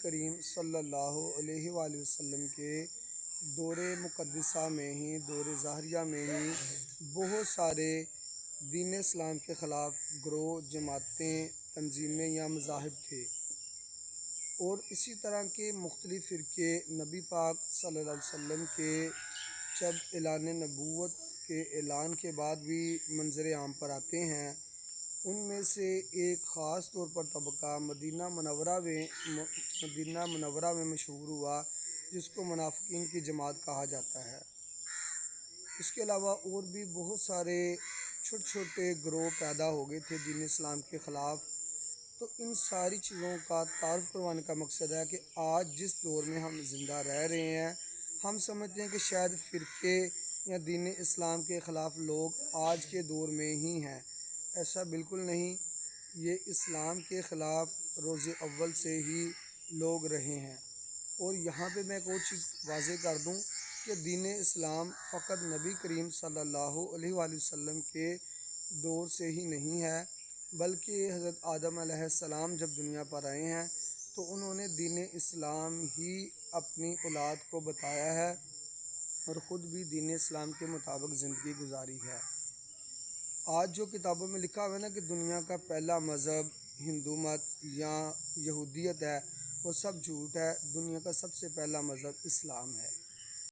کریم صلی اللہ علیہ وآلہ وسلم کے دور مقدسہ میں ہی، دور ظاہریہ میں ہی بہت سارے دین اسلام کے خلاف گروہ، جماعتیں، تنظیمیں یا مذاہب تھے، اور اسی طرح کے مختلف فرقے نبی پاک صلی اللہ علیہ وسلم کے جب اعلان نبوت کے اعلان کے بعد بھی منظر عام پر آتے ہیں۔ ان میں سے ایک خاص طور پر طبقہ مدینہ منورہ میں مشہور ہوا، جس کو منافقین کی جماعت کہا جاتا ہے۔ اس کے علاوہ اور بھی بہت سارے چھوٹے چھوٹے گروہ پیدا ہو گئے تھے دین اسلام کے خلاف۔ تو ان ساری چیزوں کا تعارف کروانے کا مقصد ہے کہ آج جس دور میں ہم زندہ رہ رہے ہیں، ہم سمجھتے ہیں کہ شاید فرقے یا دین اسلام کے خلاف لوگ آج کے دور میں ہی ہیں۔ ایسا بالکل نہیں، یہ اسلام کے خلاف روز اول سے ہی لوگ رہے ہیں۔ اور یہاں پہ میں ایک اور چیز واضح کر دوں کہ دین اسلام فقط نبی کریم صلی اللہ علیہ وآلہ وسلم کے دور سے ہی نہیں ہے، بلکہ حضرت آدم علیہ السلام جب دنیا پر آئے ہیں تو انہوں نے دین اسلام ہی اپنی اولاد کو بتایا ہے، اور خود بھی دین اسلام کے مطابق زندگی گزاری ہے۔ آج جو کتابوں میں لکھا ہوا ہے نا کہ دنیا کا پہلا مذہب ہندو مت یا یہودیت ہے، وہ سب جھوٹ ہے۔ دنیا کا سب سے پہلا مذہب اسلام ہے۔